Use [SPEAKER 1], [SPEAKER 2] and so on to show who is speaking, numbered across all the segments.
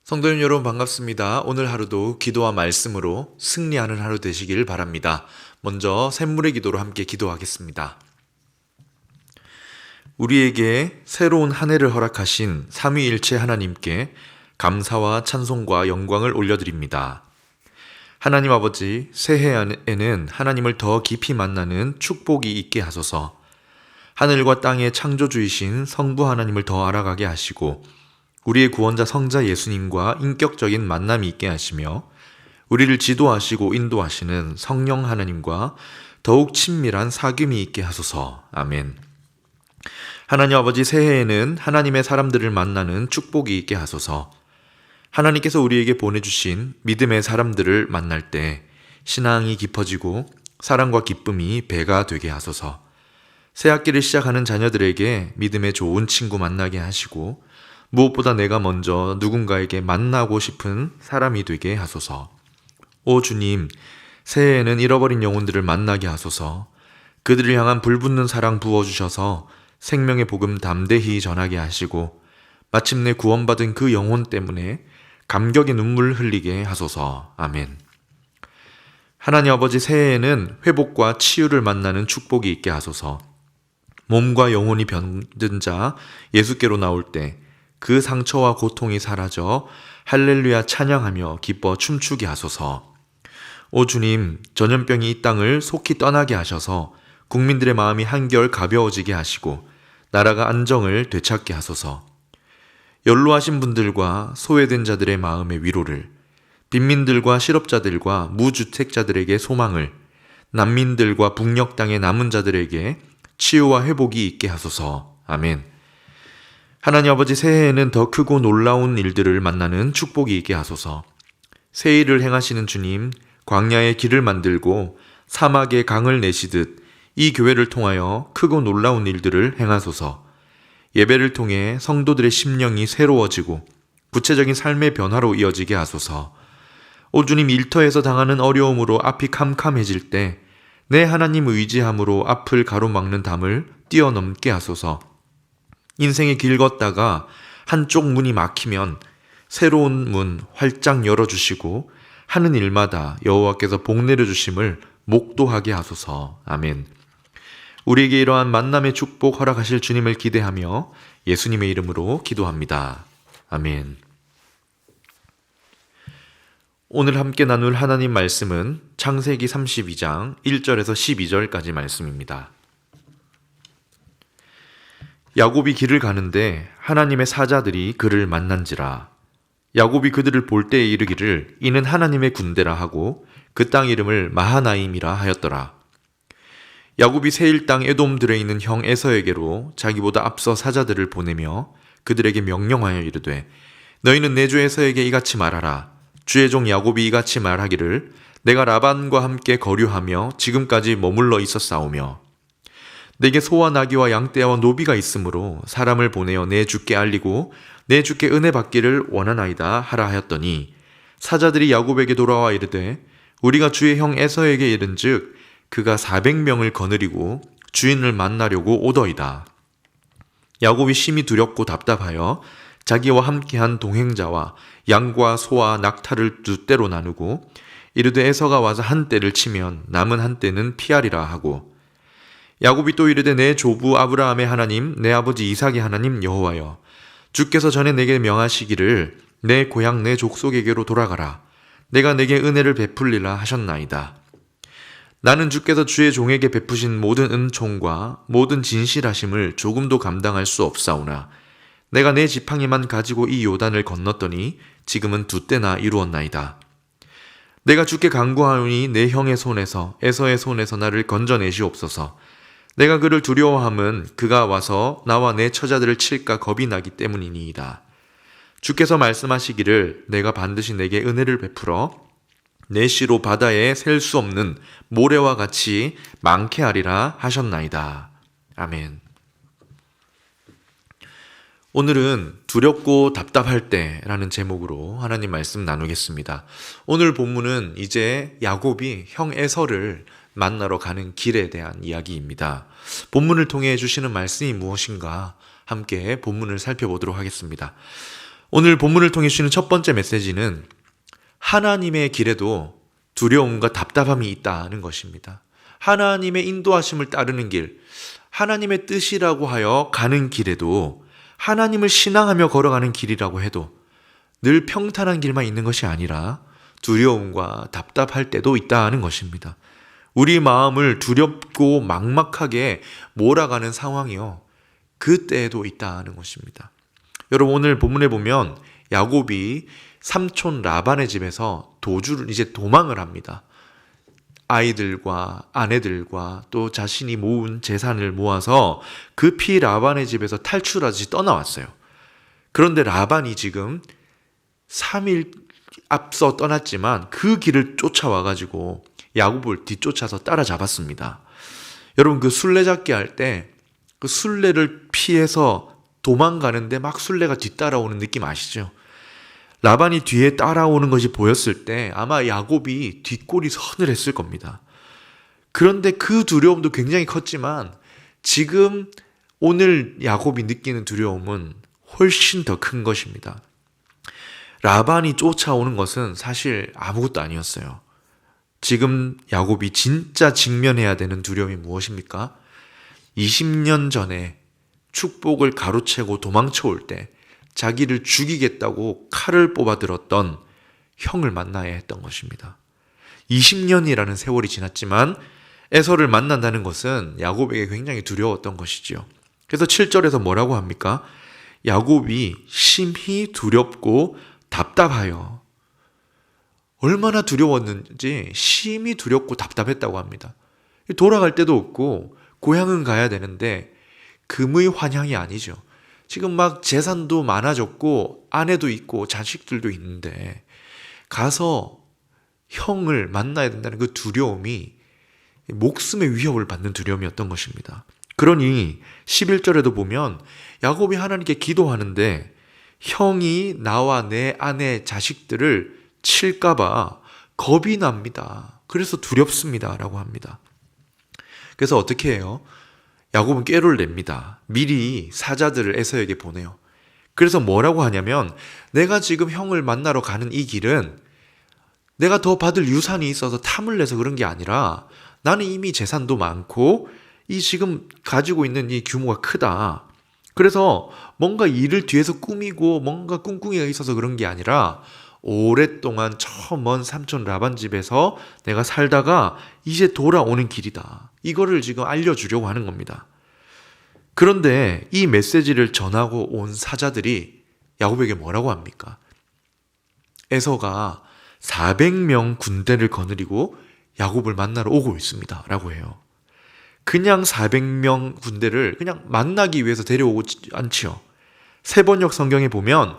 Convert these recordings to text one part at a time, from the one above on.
[SPEAKER 1] 성도님 여러분 반갑습니다. 오늘 하루도 기도와 말씀으로 승리하는 하루 되시길 바랍니다. 먼저 샘물의 기도로 함께 기도하겠습니다. 우리에게 새로운 한 해를 허락하신 삼위일체 하나님께 감사와 찬송과 영광을 올려드립니다. 하나님 아버지, 새해에는 하나님을 더 깊이 만나는 축복이 있게 하소서. 하늘과 땅의 창조주이신 성부 하나님을 더 알아가게 하시고 우리의 구원자 성자 예수님과 인격적인 만남이 있게 하시며 우리를 지도하시고 인도하시는 성령 하나님과 더욱 친밀한 사귐이 있게 하소서. 아멘. 하나님 아버지, 새해에는 하나님의 사람들을 만나는 축복이 있게 하소서. 하나님께서 우리에게 보내주신 믿음의 사람들을 만날 때 신앙이 깊어지고 사랑과 기쁨이 배가 되게 하소서. 새 학기를 시작하는 자녀들에게 믿음의 좋은 친구 만나게 하시고 무엇보다 내가 먼저 누군가에게 만나고 싶은 사람이 되게 하소서. 오 주님, 새해에는 잃어버린 영혼들을 만나게 하소서. 그들을 향한 불붙는 사랑 부어주셔서 생명의 복음 담대히 전하게 하시고 마침내 구원받은 그 영혼 때문에 감격의 눈물 흘리게 하소서. 아멘. 하나님 아버지, 새해에는 회복과 치유를 만나는 축복이 있게 하소서. 몸과 영혼이 병든 자 예수께로 나올 때 그 상처와 고통이 사라져 할렐루야 찬양하며 기뻐 춤추게 하소서. 오 주님, 전염병이 이 땅을 속히 떠나게 하셔서 국민들의 마음이 한결 가벼워지게 하시고 나라가 안정을 되찾게 하소서. 연로하신 분들과 소외된 자들의 마음의 위로를, 빈민들과 실업자들과 무주택자들에게 소망을, 난민들과 북녘 땅의 남은 자들에게 치유와 회복이 있게 하소서. 아멘. 하나님 아버지, 새해에는 더 크고 놀라운 일들을 만나는 축복이 있게 하소서. 새 일을 행하시는 주님, 광야의 길을 만들고 사막에 강을 내시듯 이 교회를 통하여 크고 놀라운 일들을 행하소서. 예배를 통해 성도들의 심령이 새로워지고 구체적인 삶의 변화로 이어지게 하소서. 오 주님, 일터에서 당하는 어려움으로 앞이 캄캄해질 때 내 하나님 의지함으로 앞을 가로막는 담을 뛰어넘게 하소서. 인생의 길 걷다가 한쪽 문이 막히면 새로운 문 활짝 열어주시고 하는 일마다 여호와께서 복 내려주심을 목도하게 하소서. 아멘. 우리에게 이러한 만남의 축복 허락하실 주님을 기대하며 예수님의 이름으로 기도합니다. 아멘. 오늘 함께 나눌 하나님 말씀은 창세기 32장 1절에서 12절까지 말씀입니다. 야곱이 길을 가는데 하나님의 사자들이 그를 만난지라. 야곱이 그들을 볼 때에 이르기를 이는 하나님의 군대라 하고 그 땅 이름을 마하나임이라 하였더라. 야곱이 세일 땅 에돔들에 있는 형 에서에게로 자기보다 앞서 사자들을 보내며 그들에게 명령하여 이르되 너희는 내 주 에서에게 이같이 말하라. 주의 종 야곱이 이같이 말하기를 내가 라반과 함께 거류하며 지금까지 머물러 있었사오며 내게 소와 나귀와 양떼와 노비가 있으므로 사람을 보내어 내 주께 알리고 내 주께 은혜 받기를 원하나이다 하라 하였더니 사자들이 야곱에게 돌아와 이르되 우리가 주의 형 에서에게 이른즉 그가 400명을 거느리고 주인을 만나려고 오더이다. 야곱이 심히 두렵고 답답하여 자기와 함께한 동행자와 양과 소와 낙타를 두 떼로 나누고 이르되 에서가 와서 한 떼를 치면 남은 한 떼는 피하리라 하고 야곱이 또 이르되 내 조부 아브라함의 하나님 내 아버지 이삭의 하나님 여호와여 주께서 전에 내게 명하시기를 내 고향 내 족속에게로 돌아가라. 내가 내게 은혜를 베풀리라 하셨나이다. 나는 주께서 주의 종에게 베푸신 모든 은총과 모든 진실하심을 조금도 감당할 수 없사오나 내가 내 지팡이만 가지고 이 요단을 건넜더니 지금은 두 때나 이루었나이다. 내가 주께 간구하오니 내 형의 손에서 에서의 손에서 나를 건져내시옵소서. 내가 그를 두려워함은 그가 와서 나와 내 처자들을 칠까 겁이 나기 때문이니이다. 주께서 말씀하시기를 내가 반드시 내게 은혜를 베풀어 내 씨로 바다에 셀 수 없는 모래와 같이 많게 하리라 하셨나이다. 아멘. 오늘은 두렵고 답답할 때라는 제목으로 하나님 말씀 나누겠습니다. 오늘 본문은 이제 야곱이 형 에서를 만나러 가는 길에 대한 이야기입니다. 본문을 통해 주시는 말씀이 무엇인가 함께 본문을 살펴보도록 하겠습니다. 오늘 본문을 통해 주시는 첫 번째 메시지는 하나님의 길에도 두려움과 답답함이 있다는 것입니다. 하나님의 인도하심을 따르는 길, 하나님의 뜻이라고 하여 가는 길에도 하나님을 신앙하며 걸어가는 길이라고 해도 늘 평탄한 길만 있는 것이 아니라 두려움과 답답할 때도 있다는 것입니다. 우리 마음을 두렵고 막막하게 몰아가는 상황이요, 그때에도 있다는 것입니다. 여러분, 오늘 본문에 보면 야곱이 삼촌 라반의 집에서 이제 도망을 합니다. 아이들과 아내들과 또 자신이 모은 재산을 모아서 급히 라반의 집에서 탈출하듯이 떠나왔어요. 그런데 라반이 지금 3일 앞서 떠났지만 그 길을 쫓아와가지고 야곱을 뒤쫓아서 따라잡았습니다. 여러분, 그 술래잡기 할 때 그 술래를 피해서 도망가는데 막 술래가 뒤따라오는 느낌 아시죠? 라반이 뒤에 따라오는 것이 보였을 때 아마 야곱이 뒷골이 서늘했을 겁니다. 그런데 그 두려움도 굉장히 컸지만 지금 오늘 야곱이 느끼는 두려움은 훨씬 더 큰 것입니다. 라반이 쫓아오는 것은 사실 아무것도 아니었어요. 지금 야곱이 진짜 직면해야 되는 두려움이 무엇입니까? 20년 전에 축복을 가로채고 도망쳐올 때 자기를 죽이겠다고 칼을 뽑아들었던 형을 만나야 했던 것입니다. 20년이라는 세월이 지났지만 에서를 만난다는 것은 야곱에게 굉장히 두려웠던 것이지요. 그래서 7절에서 뭐라고 합니까? 야곱이 심히 두렵고 답답하여, 얼마나 두려웠는지 심히 두렵고 답답했다고 합니다. 돌아갈 데도 없고 고향은 가야 되는데 금의 환향이 아니죠. 지금 막 재산도 많아졌고 아내도 있고 자식들도 있는데 가서 형을 만나야 된다는 그 두려움이 목숨의 위협을 받는 두려움이었던 것입니다. 그러니 11절에도 보면 야곱이 하나님께 기도하는데 형이 나와 내 아내 자식들을 칠까봐 겁이 납니다. 그래서 두렵습니다 라고 합니다. 그래서 어떻게 해요? 야곱은 꾀를 냅니다. 미리 사자들을 에서에게 보내요. 그래서 뭐라고 하냐면, 내가 지금 형을 만나러 가는 이 길은 내가 더 받을 유산이 있어서 탐을 내서 그런 게 아니라 나는 이미 재산도 많고 이 지금 가지고 있는 이 규모가 크다. 그래서 뭔가 일을 뒤에서 꾸미고 뭔가 꿍꿍이가 있어서 그런 게 아니라 오랫동안 저 먼 삼촌 라반 집에서 내가 살다가 이제 돌아오는 길이다. 이거를 지금 알려주려고 하는 겁니다. 그런데 이 메시지를 전하고 온 사자들이 야곱에게 뭐라고 합니까? 에서가 400명 군대를 거느리고 야곱을 만나러 오고 있습니다 라고 해요. 그냥 400명 군대를 그냥 만나기 위해서 데려오지 않지요. 세번역 성경에 보면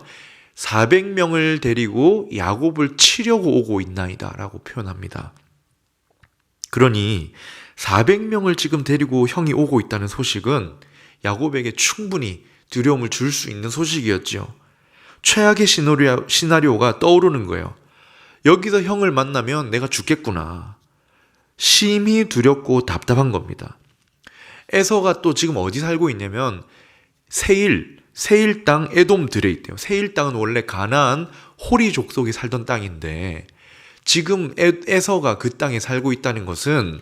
[SPEAKER 1] 400명을 데리고 야곱을 치려고 오고 있나이다 라고 표현합니다. 그러니 400명을 지금 데리고 형이 오고 있다는 소식은 야곱에게 충분히 두려움을 줄 수 있는 소식이었지요. 최악의 시나리오가 떠오르는 거예요. 여기서 형을 만나면 내가 죽겠구나. 심히 두렵고 답답한 겁니다. 에서가 또 지금 어디 살고 있냐면 세일 땅 에돔 들에 있대요. 세일 땅은 원래 가나안 호리 족속이 살던 땅인데 지금 에서가 그 땅에 살고 있다는 것은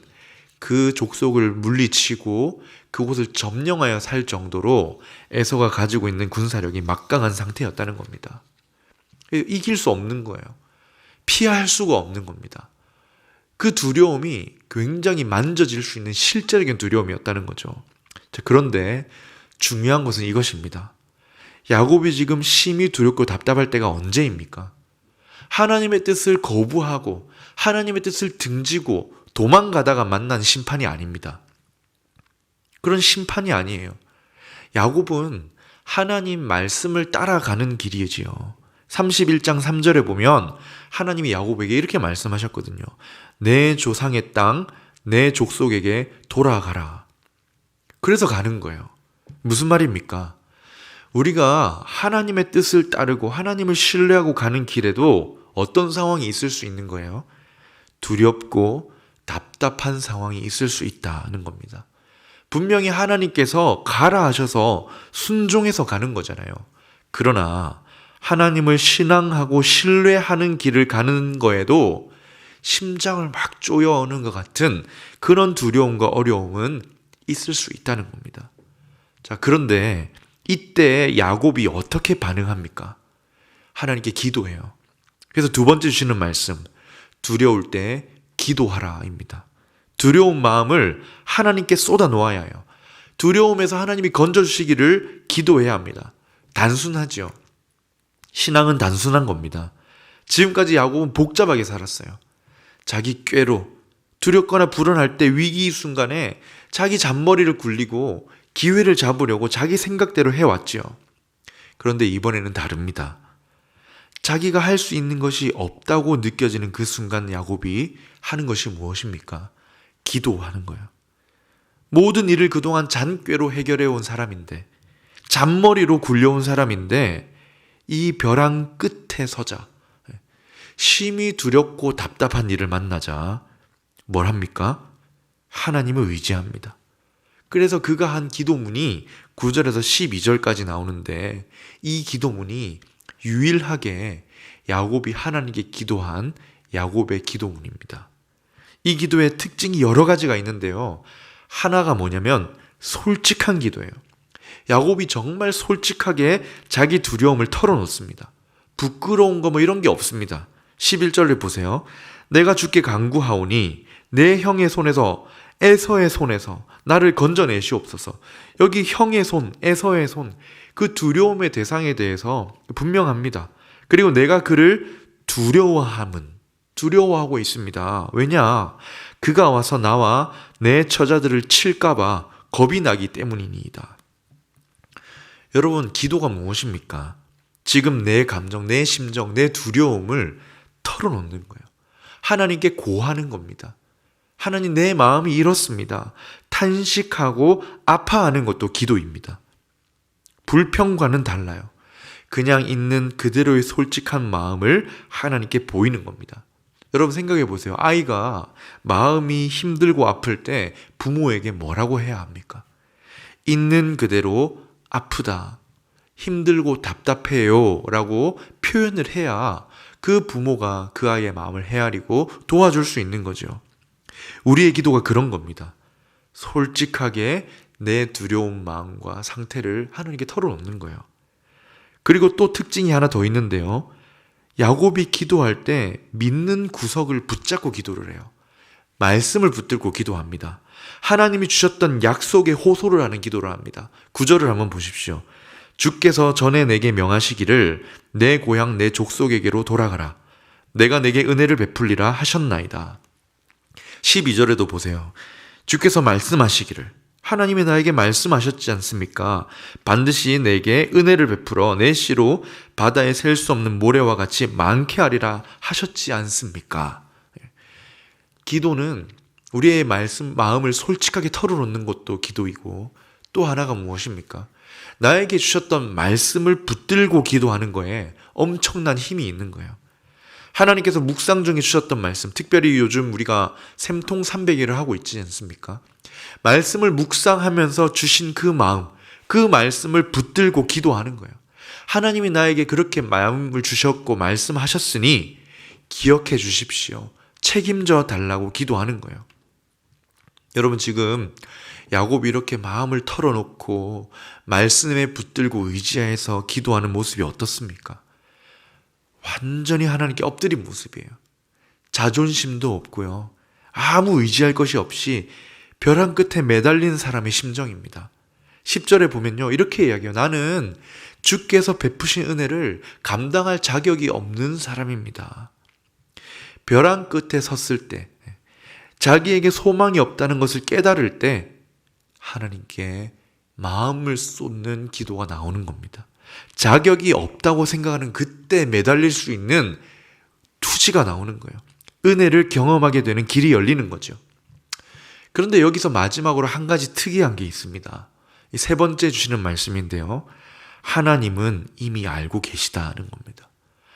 [SPEAKER 1] 그 족속을 물리치고 그곳을 점령하여 살 정도로 에서가 가지고 있는 군사력이 막강한 상태였다는 겁니다. 이길 수 없는 거예요. 피할 수가 없는 겁니다. 그 두려움이 굉장히 만져질 수 있는 실제적인 두려움이었다는 거죠. 그런데 중요한 것은 이것입니다. 야곱이 지금 심히 두렵고 답답할 때가 언제입니까? 하나님의 뜻을 거부하고 하나님의 뜻을 등지고 도망가다가 만난 심판이 아닙니다. 그런 심판이 아니에요. 야곱은 하나님 말씀을 따라가는 길이지요. 31장 3절에 보면 하나님이 야곱에게 이렇게 말씀하셨거든요. 내 조상의 땅, 내 족속에게 돌아가라. 그래서 가는 거예요. 무슨 말입니까? 우리가 하나님의 뜻을 따르고 하나님을 신뢰하고 가는 길에도 어떤 상황이 있을 수 있는 거예요? 두렵고 답답한 상황이 있을 수 있다는 겁니다. 분명히 하나님께서 가라 하셔서 순종해서 가는 거잖아요. 그러나 하나님을 신앙하고 신뢰하는 길을 가는 거에도 심장을 막 쪼여오는 것 같은 그런 두려움과 어려움은 있을 수 있다는 겁니다. 자, 그런데 이때 야곱이 어떻게 반응합니까? 하나님께 기도해요. 그래서 두 번째 주시는 말씀, 두려울 때 기도하라입니다. 두려운 마음을 하나님께 쏟아 놓아야 해요. 두려움에서 하나님이 건져주시기를 기도해야 합니다. 단순하죠. 신앙은 단순한 겁니다. 지금까지 야곱은 복잡하게 살았어요. 자기 꾀로 두렵거나 불안할 때 위기 순간에 자기 잔머리를 굴리고 기회를 잡으려고 자기 생각대로 해왔죠. 그런데 이번에는 다릅니다. 자기가 할 수 있는 것이 없다고 느껴지는 그 순간 야곱이 하는 것이 무엇입니까? 기도하는 거예요. 모든 일을 그동안 잔꾀로 해결해온 사람인데, 잔머리로 굴려온 사람인데 이 벼랑 끝에 서자, 심히 두렵고 답답한 일을 만나자 뭘 합니까? 하나님을 의지합니다. 그래서 그가 한 기도문이 9절에서 12절까지 나오는데, 이 기도문이 유일하게 야곱이 하나님께 기도한 야곱의 기도문입니다. 이 기도의 특징이 여러 가지가 있는데요. 하나가 뭐냐면 솔직한 기도예요. 야곱이 정말 솔직하게 자기 두려움을 털어놓습니다. 부끄러운 거 이런 게 없습니다. 11절을 보세요. 내가 주께 간구하오니 내 형의 손에서 에서의 손에서 나를 건져내시옵소서. 여기 형의 손, 에서의 손, 그 두려움의 대상에 대해서 분명합니다. 그리고 내가 그를 두려워하고 있습니다. 왜냐? 그가 와서 나와 내 처자들을 칠까봐 겁이 나기 때문이니이다. 여러분, 기도가 무엇입니까? 지금 내 감정, 내 심정, 내 두려움을 털어놓는 거예요. 하나님께 고하는 겁니다. 하나님, 내 마음이 이렇습니다. 탄식하고 아파하는 것도 기도입니다. 불평과는 달라요. 그냥 있는 그대로의 솔직한 마음을 하나님께 보이는 겁니다. 여러분 생각해 보세요. 아이가 마음이 힘들고 아플 때 부모에게 뭐라고 해야 합니까? 있는 그대로 아프다, 힘들고 답답해요 라고 표현을 해야 그 부모가 그 아이의 마음을 헤아리고 도와줄 수 있는 거죠. 우리의 기도가 그런 겁니다. 솔직하게 내 두려운 마음과 상태를 하나님께 털어놓는 거예요. 그리고 또 특징이 하나 더 있는데요. 야곱이 기도할 때 믿는 구석을 붙잡고 기도를 해요. 말씀을 붙들고 기도합니다. 하나님이 주셨던 약속에 호소를 하는 기도를 합니다. 9절을 한번 보십시오. 주께서 전에 내게 명하시기를 내 고향 내 족속에게로 돌아가라. 내가 내게 은혜를 베풀리라 하셨나이다. 12절에도 보세요. 주께서 말씀하시기를, 하나님이 나에게 말씀하셨지 않습니까? 반드시 내게 은혜를 베풀어 내 씨로 바다에 셀 수 없는 모래와 같이 많게 하리라 하셨지 않습니까? 기도는 우리의 마음을 솔직하게 털어놓는 것도 기도이고, 또 하나가 무엇입니까? 나에게 주셨던 말씀을 붙들고 기도하는 거에 엄청난 힘이 있는 거예요. 하나님께서 묵상 중에 주셨던 말씀, 특별히 요즘 우리가 샘통 300일을 하고 있지 않습니까? 말씀을 묵상하면서 주신 그 마음, 그 말씀을 붙들고 기도하는 거예요. 하나님이 나에게 그렇게 마음을 주셨고 말씀하셨으니 기억해 주십시오. 책임져 달라고 기도하는 거예요. 여러분, 지금 야곱이 이렇게 마음을 털어놓고 말씀에 붙들고 의지해서 기도하는 모습이 어떻습니까? 완전히 하나님께 엎드린 모습이에요. 자존심도 없고요. 아무 의지할 것이 없이 벼랑 끝에 매달린 사람의 심정입니다. 10절에 보면요, 이렇게 이야기해요. 나는 주께서 베푸신 은혜를 감당할 자격이 없는 사람입니다. 벼랑 끝에 섰을 때, 자기에게 소망이 없다는 것을 깨달을 때 하나님께 마음을 쏟는 기도가 나오는 겁니다. 자격이 없다고 생각하는 그때 매달릴 수 있는 투지가 나오는 거예요. 은혜를 경험하게 되는 길이 열리는 거죠. 그런데 여기서 마지막으로 한 가지 특이한 게 있습니다. 이 세 번째 주시는 말씀인데요. 하나님은 이미 알고 계시다는 겁니다.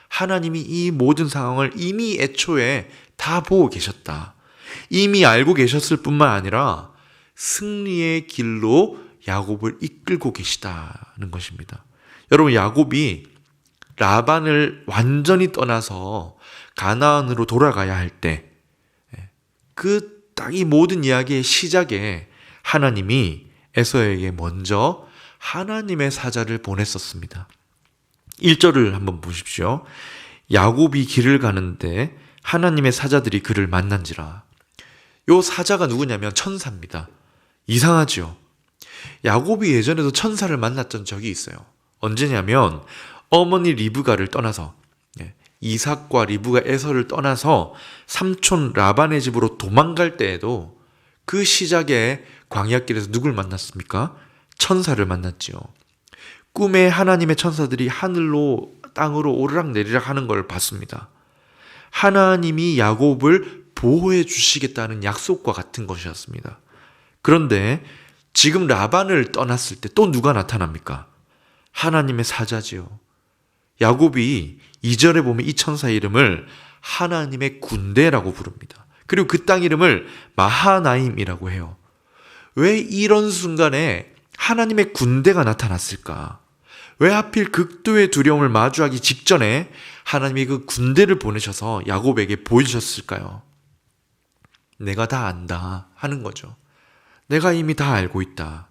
[SPEAKER 1] 하나님이 이 모든 상황을 이미 애초에 다 보고 계셨다. 이미 알고 계셨을 뿐만 아니라 승리의 길로 야곱을 이끌고 계시다는 것입니다. 여러분, 야곱이 라반을 완전히 떠나서 가나안으로 돌아가야 할 때, 그 딱 이 모든 이야기의 시작에 하나님이 에서에게 먼저 하나님의 사자를 보냈었습니다. 1절을 한번 보십시오. 야곱이 길을 가는데 하나님의 사자들이 그를 만난지라. 요 사자가 누구냐면 천사입니다. 이상하죠? 야곱이 예전에도 천사를 만났던 적이 있어요. 언제냐면 어머니 리브가를 떠나서, 이삭과 리브가 에서를 떠나서 삼촌 라반의 집으로 도망갈 때에도 그 시작에 광야길에서 누굴 만났습니까? 천사를 만났지요. 꿈에 하나님의 천사들이 하늘로 땅으로 오르락내리락 하는 걸 봤습니다. 하나님이 야곱을 보호해 주시겠다는 약속과 같은 것이었습니다. 그런데 지금 라반을 떠났을 때 또 누가 나타납니까? 하나님의 사자지요. 야곱이 2절에 보면 이 천사 이름을 하나님의 군대라고 부릅니다. 그리고 그 땅 이름을 마하나임이라고 해요. 왜 이런 순간에 하나님의 군대가 나타났을까? 왜 하필 극도의 두려움을 마주하기 직전에 하나님이 그 군대를 보내셔서 야곱에게 보여주셨을까요? 내가 다 안다 하는 거죠. 내가 이미 다 알고 있다.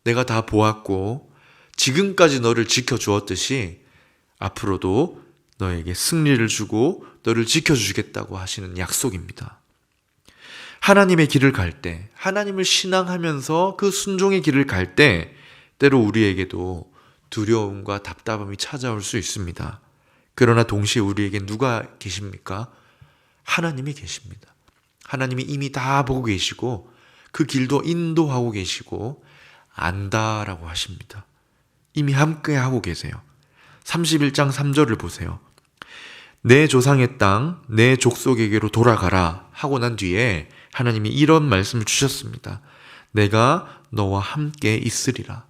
[SPEAKER 1] 내가 다 보았고 지금까지 너를 지켜주었듯이 앞으로도 너에게 승리를 주고 너를 지켜주겠다고 하시는 약속입니다. 하나님의 길을 갈 때, 하나님을 신앙하면서 그 순종의 길을 갈 때 때로 우리에게도 두려움과 답답함이 찾아올 수 있습니다. 그러나 동시에 우리에게 누가 계십니까? 하나님이 계십니다. 하나님이 이미 다 보고 계시고 그 길도 인도하고 계시고 안다라고 하십니다. 이미 함께 하고 계세요. 31장 3절을 보세요. 내 조상의 땅, 내 족속에게로 돌아가라 하고 난 뒤에 하나님이 이런 말씀을 주셨습니다. 내가 너와 함께 있으리라.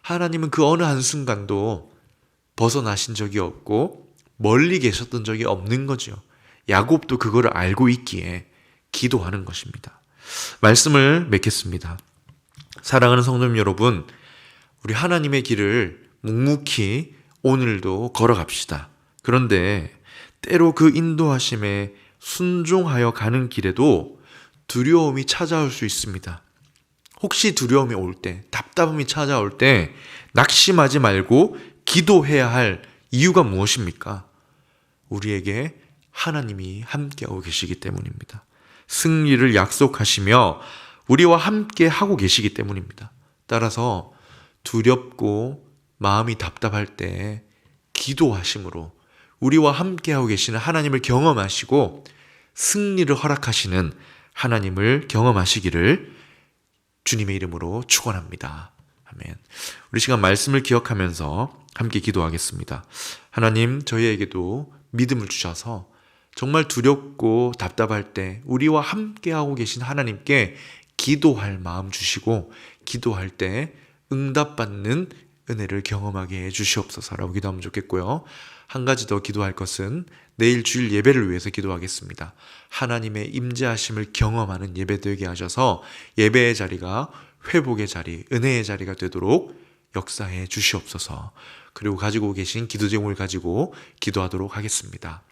[SPEAKER 1] 하나님은 그 어느 한순간도 벗어나신 적이 없고 멀리 계셨던 적이 없는 거죠. 야곱도 그걸 알고 있기에 기도하는 것입니다. 말씀을 맺겠습니다. 사랑하는 성도님 여러분, 우리 하나님의 길을 묵묵히 오늘도 걸어갑시다. 그런데 때로 그 인도하심에 순종하여 가는 길에도 두려움이 찾아올 수 있습니다. 혹시 두려움이 올 때, 답답함이 찾아올 때 낙심하지 말고 기도해야 할 이유가 무엇입니까? 우리에게 하나님이 함께하고 계시기 때문입니다. 승리를 약속하시며 우리와 함께 하고 계시기 때문입니다. 따라서 두렵고 마음이 답답할 때 기도하심으로 우리와 함께하고 계시는 하나님을 경험하시고 승리를 허락하시는 하나님을 경험하시기를 주님의 이름으로 축원합니다. 아멘. 우리 시간 말씀을 기억하면서 함께 기도하겠습니다. 하나님, 저희에게도 믿음을 주셔서 정말 두렵고 답답할 때 우리와 함께하고 계신 하나님께 기도할 마음 주시고 기도할 때 응답받는 은혜를 경험하게 해주시옵소서라고 기도하면 좋겠고요. 한 가지 더 기도할 것은 내일 주일 예배를 위해서 기도하겠습니다. 하나님의 임재하심을 경험하는 예배 되게 하셔서 예배의 자리가 회복의 자리, 은혜의 자리가 되도록 역사해 주시옵소서. 그리고 가지고 계신 기도 제목을 가지고 기도하도록 하겠습니다.